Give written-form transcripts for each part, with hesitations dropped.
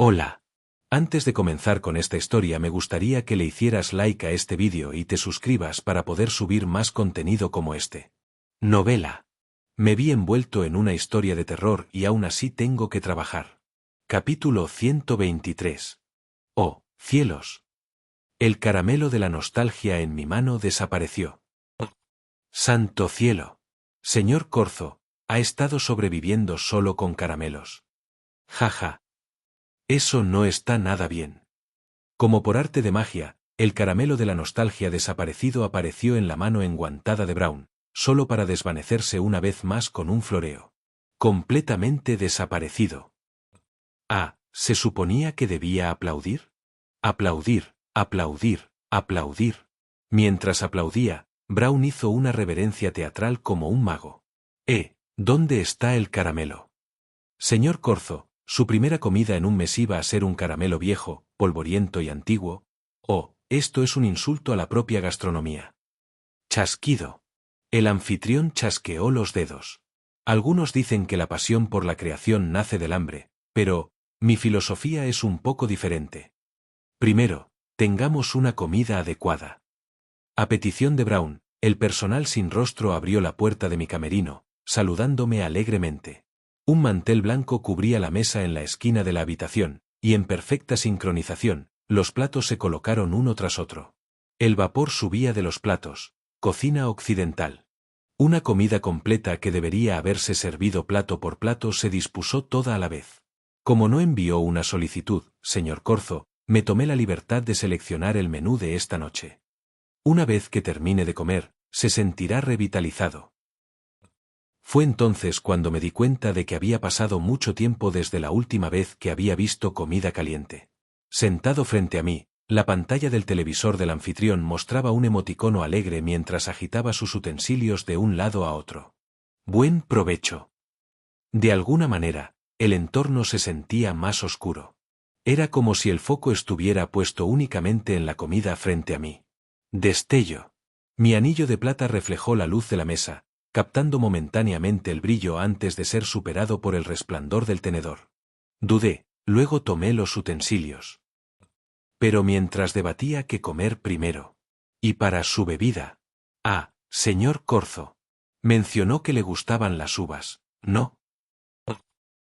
Hola. Antes de comenzar con esta historia me gustaría que le hicieras like a este vídeo y te suscribas para poder subir más contenido como este. Novela. Me vi envuelto en una historia de terror y aún así tengo que trabajar. Capítulo 123. Oh, cielos. El caramelo de la nostalgia en mi mano desapareció. ¡Santo cielo! Señor Corzo, ha estado sobreviviendo solo con caramelos. Jaja. Eso no está nada bien. Como por arte de magia, el caramelo de la nostalgia desaparecido apareció en la mano enguantada de Brown, solo para desvanecerse una vez más con un floreo. Completamente desaparecido. Ah, ¿se suponía que debía aplaudir? Aplaudir, aplaudir, aplaudir. Mientras aplaudía, Brown hizo una reverencia teatral como un mago. ¿Dónde está el caramelo? Señor Corzo, su primera comida en un mes iba a ser un caramelo viejo, polvoriento y antiguo. Oh, esto es un insulto a la propia gastronomía. Chasquido. El anfitrión chasqueó los dedos. Algunos dicen que la pasión por la creación nace del hambre, pero mi filosofía es un poco diferente. Primero, tengamos una comida adecuada. A petición de Brown, el personal sin rostro abrió la puerta de mi camerino, saludándome alegremente. Un mantel blanco cubría la mesa en la esquina de la habitación, y en perfecta sincronización, los platos se colocaron uno tras otro. El vapor subía de los platos. Cocina occidental. Una comida completa que debería haberse servido plato por plato se dispuso toda a la vez. Como no envió una solicitud, señor Corzo, me tomé la libertad de seleccionar el menú de esta noche. Una vez que termine de comer, se sentirá revitalizado. Fue entonces cuando me di cuenta de que había pasado mucho tiempo desde la última vez que había visto comida caliente. Sentado frente a mí, la pantalla del televisor del anfitrión mostraba un emoticono alegre mientras agitaba sus utensilios de un lado a otro. Buen provecho. De alguna manera, el entorno se sentía más oscuro. Era como si el foco estuviera puesto únicamente en la comida frente a mí. Destello. Mi anillo de plata reflejó la luz de la mesa, captando momentáneamente el brillo antes de ser superado por el resplandor del tenedor. Dudé, luego tomé los utensilios. Pero mientras debatía qué comer primero. Y para su bebida. Señor Corzo. Mencionó que le gustaban las uvas, ¿no?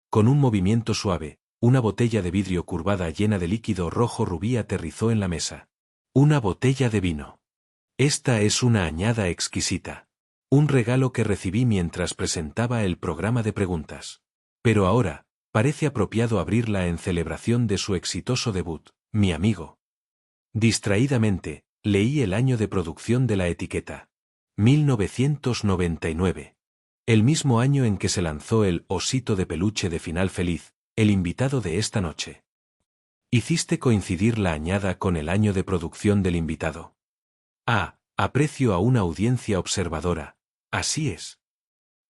Con un movimiento suave, una botella de vidrio curvada llena de líquido rojo rubí aterrizó en la mesa. Una botella de vino. Esta es una añada exquisita. Un regalo que recibí mientras presentaba el programa de preguntas. Pero ahora, parece apropiado abrirla en celebración de su exitoso debut, mi amigo. Distraídamente, leí el año de producción de la etiqueta. 1999. El mismo año en que se lanzó el osito de peluche de Final Feliz, el invitado de esta noche. Hiciste coincidir la añada con el año de producción del invitado. Aprecio a una audiencia observadora. Así es.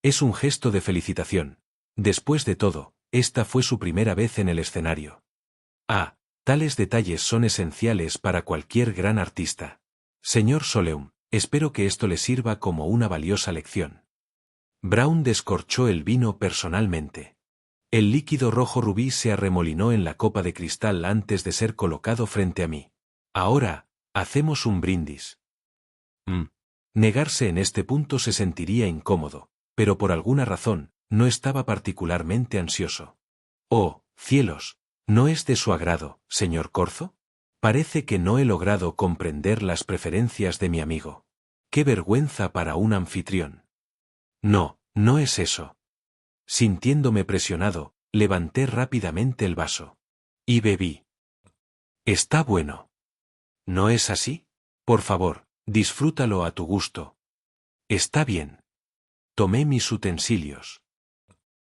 Es un gesto de felicitación. Después de todo, esta fue su primera vez en el escenario. Tales detalles son esenciales para cualquier gran artista. Señor Soleum, espero que esto le sirva como una valiosa lección. Brown descorchó el vino personalmente. El líquido rojo rubí se arremolinó en la copa de cristal antes de ser colocado frente a mí. Ahora, hacemos un brindis. Negarse en este punto se sentiría incómodo, pero por alguna razón, no estaba particularmente ansioso. Oh, cielos, ¿no es de su agrado, señor Corzo? Parece que no he logrado comprender las preferencias de mi amigo. ¡Qué vergüenza para un anfitrión! No, no es eso. Sintiéndome presionado, levanté rápidamente el vaso. Y bebí. Está bueno. ¿No es así? Por favor, disfrútalo a tu gusto. Está bien. Tomé mis utensilios.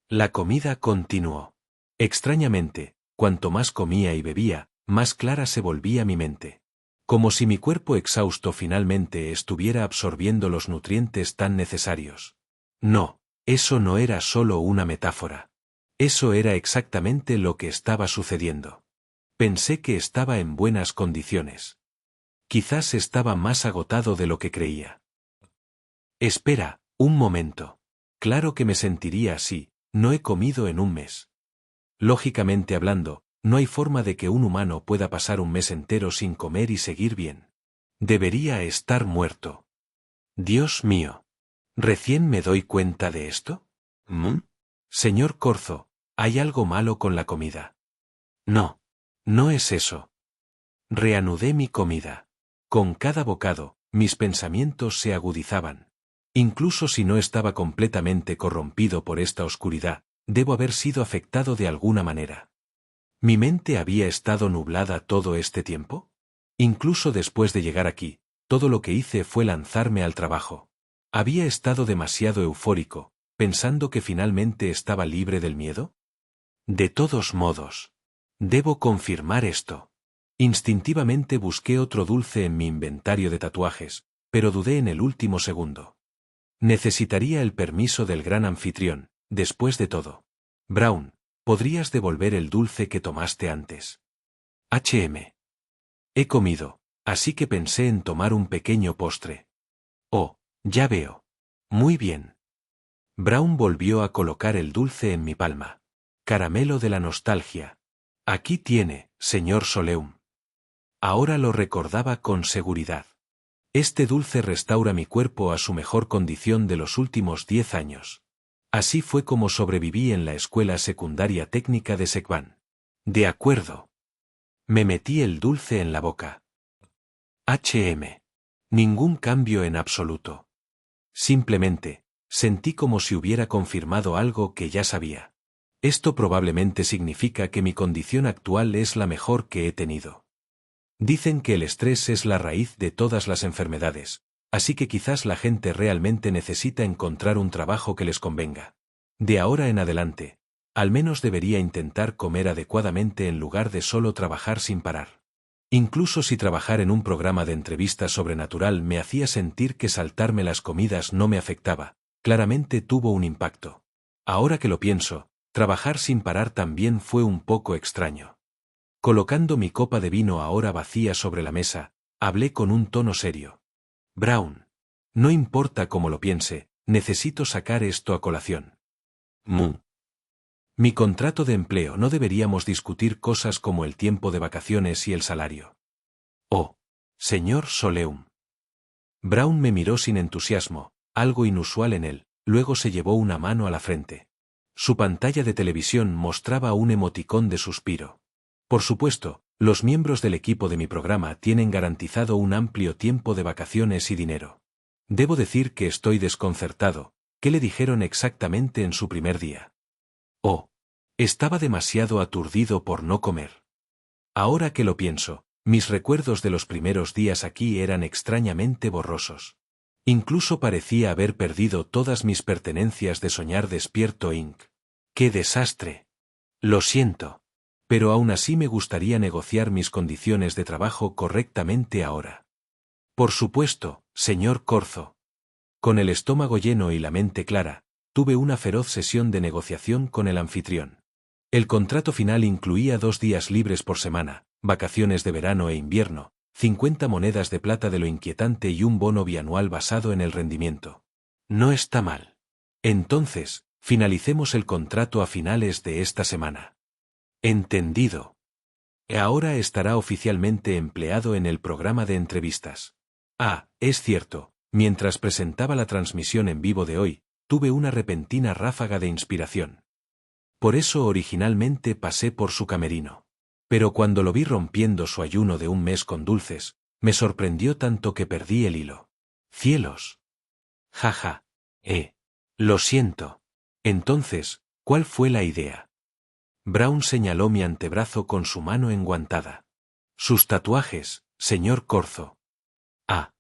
La comida continuó. Extrañamente, cuanto más comía y bebía, más clara se volvía mi mente. Como si mi cuerpo exhausto finalmente estuviera absorbiendo los nutrientes tan necesarios. No, eso no era solo una metáfora. Eso era exactamente lo que estaba sucediendo. Pensé que estaba en buenas condiciones. Quizás estaba más agotado de lo que creía. Espera, un momento. Claro que me sentiría así, no he comido en un mes. Lógicamente hablando, No hay forma de que un humano pueda pasar un mes entero sin comer y seguir bien. Debería estar muerto. Dios mío. ¿Recién me doy cuenta de esto? ¿Mm? Señor Corzo, ¿hay algo malo con la comida? No. No es eso. Reanudé mi comida. Con cada bocado, mis pensamientos se agudizaban. Incluso si no estaba completamente corrompido por esta oscuridad, debo haber sido afectado de alguna manera. ¿Mi mente había estado nublada todo este tiempo? Incluso después de llegar aquí, todo lo que hice fue lanzarme al trabajo. ¿Había estado demasiado eufórico, pensando que finalmente estaba libre del miedo? De todos modos, debo confirmar esto. Instintivamente busqué otro dulce en mi inventario de tatuajes, pero dudé en el último segundo. Necesitaría el permiso del gran anfitrión, después de todo. Brown, ¿podrías devolver el dulce que tomaste antes? He comido, así que pensé en tomar un pequeño postre. Oh, ya veo. Muy bien. Brown volvió a colocar el dulce en mi palma. Caramelo de la nostalgia. Aquí tiene, señor Soleum. Ahora lo recordaba con seguridad. Este dulce restaura mi cuerpo a su mejor condición de los últimos 10 años. Así fue como sobreviví en la escuela secundaria técnica de Sekban. De acuerdo. Me metí el dulce en la boca. Ningún cambio en absoluto. Simplemente, sentí como si hubiera confirmado algo que ya sabía. Esto probablemente significa que mi condición actual es la mejor que he tenido. Dicen que el estrés es la raíz de todas las enfermedades, así que quizás la gente realmente necesita encontrar un trabajo que les convenga. De ahora en adelante, al menos debería intentar comer adecuadamente en lugar de solo trabajar sin parar. Incluso si trabajar en un programa de entrevista sobrenatural me hacía sentir que saltarme las comidas no me afectaba, claramente tuvo un impacto. Ahora que lo pienso, trabajar sin parar también fue un poco extraño. Colocando mi copa de vino ahora vacía sobre la mesa, hablé con un tono serio. Brown. No importa cómo lo piense, necesito sacar esto a colación. Mi contrato de empleo, no deberíamos discutir cosas como el tiempo de vacaciones y el salario. Oh, señor Soleum. Brown me miró sin entusiasmo, algo inusual en él, luego se llevó una mano a la frente. Su pantalla de televisión mostraba un emoticón de suspiro. Por supuesto, los miembros del equipo de mi programa tienen garantizado un amplio tiempo de vacaciones y dinero. Debo decir que estoy desconcertado. ¿Qué le dijeron exactamente en su primer día? Oh, estaba demasiado aturdido por no comer. Ahora que lo pienso, mis recuerdos de los primeros días aquí eran extrañamente borrosos. Incluso parecía haber perdido todas mis pertenencias de Soñar Despierto Inc. ¡Qué desastre! Lo siento. Pero aún así me gustaría negociar mis condiciones de trabajo correctamente ahora. Por supuesto, señor Corzo. Con el estómago lleno y la mente clara, tuve una feroz sesión de negociación con el anfitrión. El contrato final incluía 2 días libres por semana, vacaciones de verano e invierno, 50 monedas de plata de lo inquietante y un bono bianual basado en el rendimiento. No está mal. Entonces, finalicemos el contrato a finales de esta semana. Entendido. Ahora estará oficialmente empleado en el programa de entrevistas. Ah, es cierto, mientras presentaba la transmisión en vivo de hoy, tuve una repentina ráfaga de inspiración. Por eso originalmente pasé por su camerino. Pero cuando lo vi rompiendo su ayuno de un mes con dulces, me sorprendió tanto que perdí el hilo. ¡Cielos! Jaja. Lo siento. Entonces, ¿cuál fue la idea? Brown señaló mi antebrazo con su mano enguantada. Sus tatuajes, señor Corzo. Ah.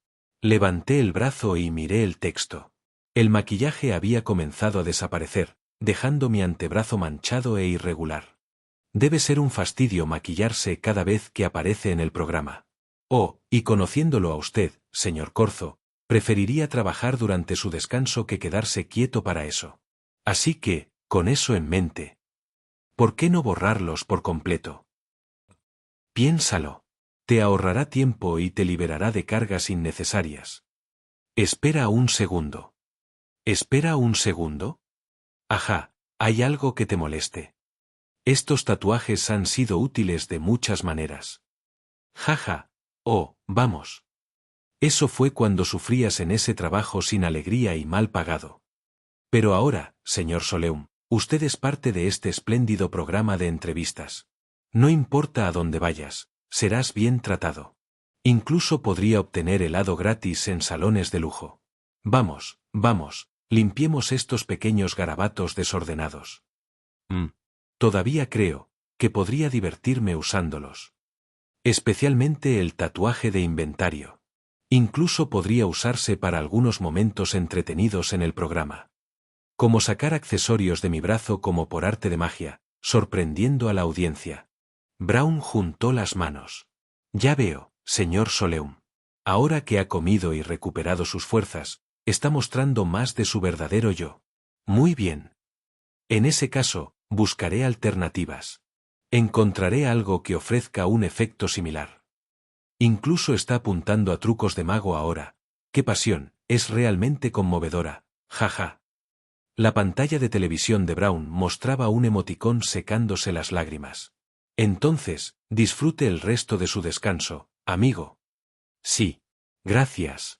Levanté el brazo y miré el texto. El maquillaje había comenzado a desaparecer, dejando mi antebrazo manchado e irregular. Debe ser un fastidio maquillarse cada vez que aparece en el programa. Oh, y conociéndolo a usted, señor Corzo, preferiría trabajar durante su descanso que quedarse quieto para eso. Así que, con eso en mente, ¿por qué no borrarlos por completo? Piénsalo. Te ahorrará tiempo y te liberará de cargas innecesarias. Espera un segundo. ¿Espera un segundo? Ajá, ¿hay algo que te moleste? Estos tatuajes han sido útiles de muchas maneras. Jaja. Oh, vamos. Eso fue cuando sufrías en ese trabajo sin alegría y mal pagado. Pero ahora, señor Soleum, usted es parte de este espléndido programa de entrevistas. No importa a dónde vayas, serás bien tratado. Incluso podría obtener helado gratis en salones de lujo. Vamos, vamos, limpiemos estos pequeños garabatos desordenados. Todavía creo que podría divertirme usándolos. Especialmente el tatuaje de inventario. Incluso podría usarse para algunos momentos entretenidos en el programa. Como sacar accesorios de mi brazo como por arte de magia, sorprendiendo a la audiencia. Brown juntó las manos. Ya veo, señor Soleum. Ahora que ha comido y recuperado sus fuerzas, está mostrando más de su verdadero yo. Muy bien. En ese caso, buscaré alternativas. Encontraré algo que ofrezca un efecto similar. Incluso está apuntando a trucos de mago ahora. ¡Qué pasión! Es realmente conmovedora. Jaja. La pantalla de televisión de Brown mostraba un emoticón secándose las lágrimas. Entonces, disfrute el resto de su descanso, amigo. Sí. Gracias.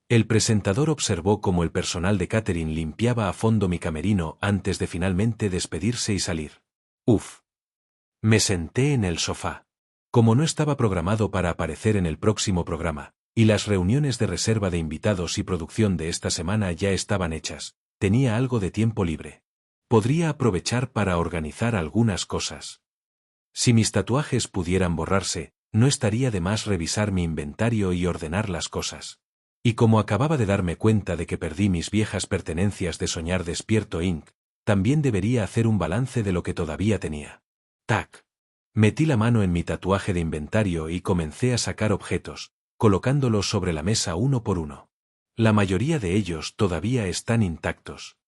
El presentador observó cómo el personal de catering limpiaba a fondo mi camerino antes de finalmente despedirse y salir. Uf. Me senté en el sofá. Como no estaba programado para aparecer en el próximo programa, y las reuniones de reserva de invitados y producción de esta semana ya estaban hechas, tenía algo de tiempo libre. Podría aprovechar para organizar algunas cosas. Si mis tatuajes pudieran borrarse, no estaría de más revisar mi inventario y ordenar las cosas. Y como acababa de darme cuenta de que perdí mis viejas pertenencias de Soñar Despierto Inc., también debería hacer un balance de lo que todavía tenía. Tac. Metí la mano en mi tatuaje de inventario y comencé a sacar objetos, colocándolos sobre la mesa uno por uno. La mayoría de ellos todavía están intactos.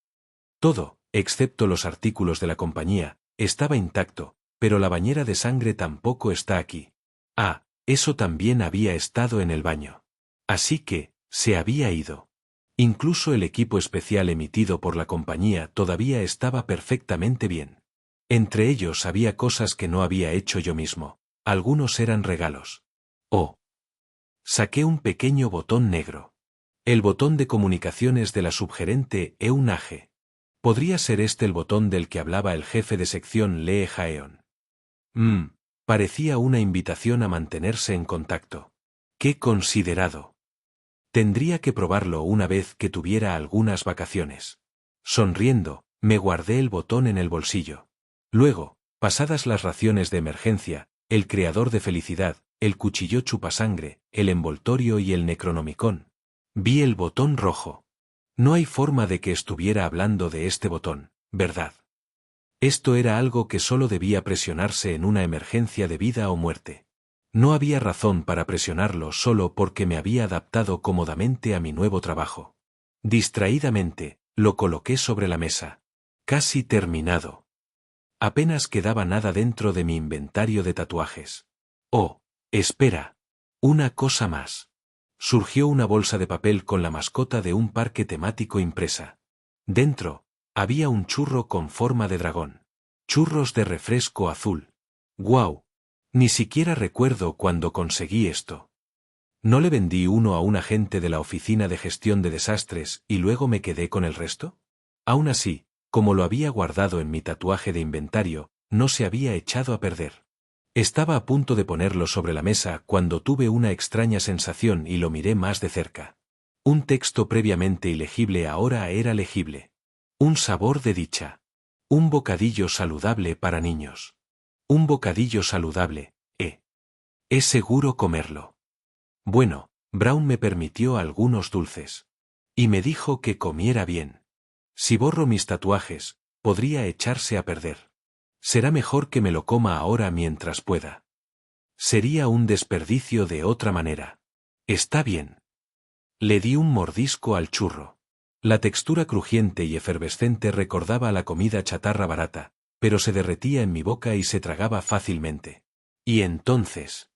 Todo, excepto los artículos de la compañía, estaba intacto, pero la bañera de sangre tampoco está aquí. Ah, eso también había estado en el baño. Así que, se había ido. Incluso el equipo especial emitido por la compañía todavía estaba perfectamente bien. Entre ellos había cosas que no había hecho yo mismo, algunos eran regalos. Oh. Saqué un pequeño botón negro. El botón de comunicaciones de la subgerente Eunage. ¿Podría ser este el botón del que hablaba el jefe de sección Lee Jaeon? Parecía una invitación a mantenerse en contacto. ¡Qué considerado! Tendría que probarlo una vez que tuviera algunas vacaciones. Sonriendo, me guardé el botón en el bolsillo. Luego, pasadas las raciones de emergencia, el creador de felicidad, el cuchillo chupasangre, el envoltorio y el necronomicon. Vi el botón rojo. No hay forma de que estuviera hablando de este botón, ¿verdad? Esto era algo que solo debía presionarse en una emergencia de vida o muerte. No había razón para presionarlo solo porque me había adaptado cómodamente a mi nuevo trabajo. Distraídamente, lo coloqué sobre la mesa. Casi terminado. Apenas quedaba nada dentro de mi inventario de tatuajes. Oh, espera. Una cosa más. Surgió una bolsa de papel con la mascota de un parque temático impresa. Dentro, había un churro con forma de dragón. Churros de refresco azul. ¡Guau! Ni siquiera recuerdo cuándo conseguí esto. ¿No le vendí uno a un agente de la Oficina de Gestión de Desastres y luego me quedé con el resto? Aún así, como lo había guardado en mi tatuaje de inventario, no se había echado a perder. Estaba a punto de ponerlo sobre la mesa cuando tuve una extraña sensación y lo miré más de cerca. Un texto previamente ilegible ahora era legible. Un sabor de dicha. Un bocadillo saludable para niños. Un bocadillo saludable, Es seguro comerlo. Bueno, Brown me permitió algunos dulces. Y me dijo que comiera bien. Si borro mis tatuajes, podría echarse a perder. Será mejor que me lo coma ahora mientras pueda. Sería un desperdicio de otra manera. Está bien. Le di un mordisco al churro. La textura crujiente y efervescente recordaba a la comida chatarra barata, pero se derretía en mi boca y se tragaba fácilmente. Y entonces,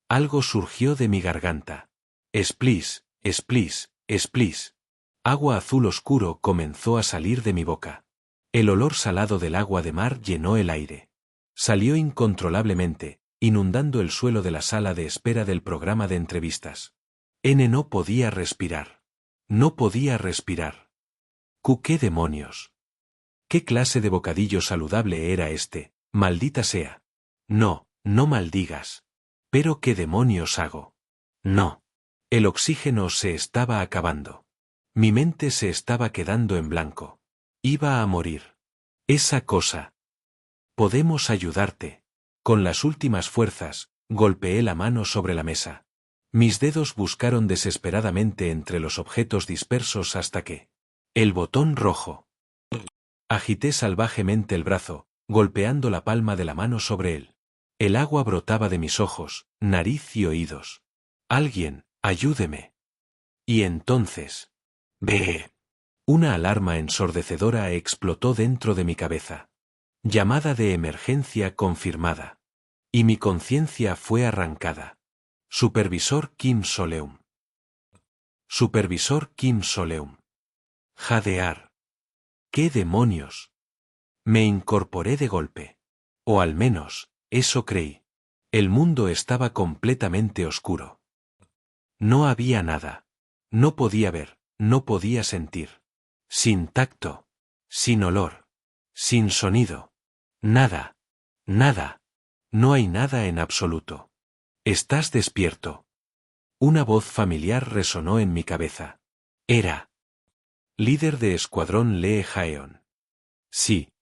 algo surgió de mi garganta. Splis, splis, splis. Agua azul oscuro comenzó a salir de mi boca. El olor salado del agua de mar llenó el aire. Salió incontrolablemente, inundando el suelo de la sala de espera del programa de entrevistas. N no podía respirar. No podía respirar. ¿Qué demonios? ¿Qué clase de bocadillo saludable era este? Maldita sea. No, no maldigas. ¿Pero qué demonios hago? No. El oxígeno se estaba acabando. Mi mente se estaba quedando en blanco. Iba a morir. Esa cosa. Podemos ayudarte. Con las últimas fuerzas, golpeé la mano sobre la mesa. Mis dedos buscaron desesperadamente entre los objetos dispersos hasta que... El botón rojo. Agité salvajemente el brazo, golpeando la palma de la mano sobre él. El agua brotaba de mis ojos, nariz y oídos. Alguien, ayúdeme. Y entonces... ¡Ve! Una alarma ensordecedora explotó dentro de mi cabeza. Llamada de emergencia confirmada. Y mi conciencia fue arrancada. Supervisor Kim Soleum. Supervisor Kim Soleum. Jadear. ¿Qué demonios? Me incorporé de golpe. O al menos, eso creí. El mundo estaba completamente oscuro. No había nada. No podía ver, no podía sentir. Sin tacto. Sin olor. Sin sonido. Nada. Nada. No hay nada en absoluto. ¿Estás despierto? Una voz familiar resonó en mi cabeza. Era. Líder de escuadrón Lee Jaeon. Sí.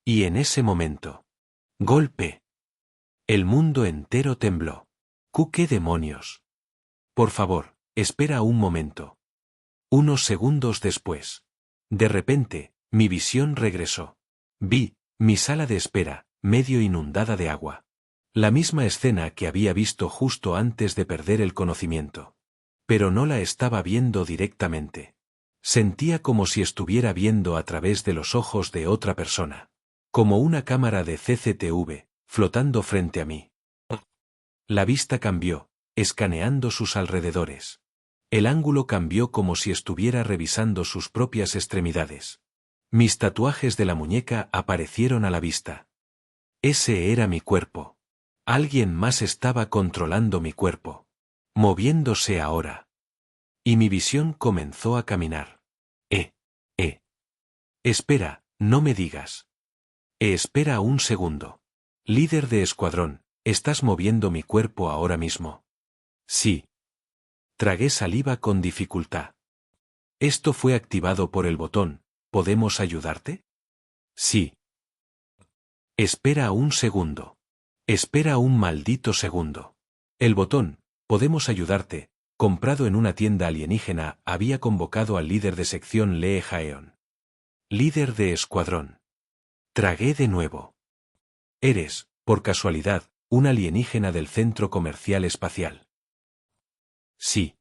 Y en ese momento. Golpe. El mundo entero tembló. ¿Qué demonios? Por favor, espera un momento. Unos segundos después. De repente, mi visión regresó. Vi, mi sala de espera, medio inundada de agua. La misma escena que había visto justo antes de perder el conocimiento. Pero no la estaba viendo directamente. Sentía como si estuviera viendo a través de los ojos de otra persona. Como una cámara de CCTV, flotando frente a mí. La vista cambió, escaneando sus alrededores. El ángulo cambió como si estuviera revisando sus propias extremidades. Mis tatuajes de la muñeca aparecieron a la vista. Ese era mi cuerpo. Alguien más estaba controlando mi cuerpo. Moviéndose ahora. Y mi visión comenzó a caminar. Espera, no me digas. Espera un segundo. Líder de escuadrón, ¿estás moviendo mi cuerpo ahora mismo? Sí. Tragué saliva con dificultad. Esto fue activado por el botón, ¿podemos ayudarte? Sí. Espera un segundo. Espera un maldito segundo. El botón, podemos ayudarte, comprado en una tienda alienígena, había convocado al líder de sección Lee Jaeon. Líder de escuadrón. Tragué de nuevo. Eres, por casualidad, un alienígena del centro comercial espacial. Sí.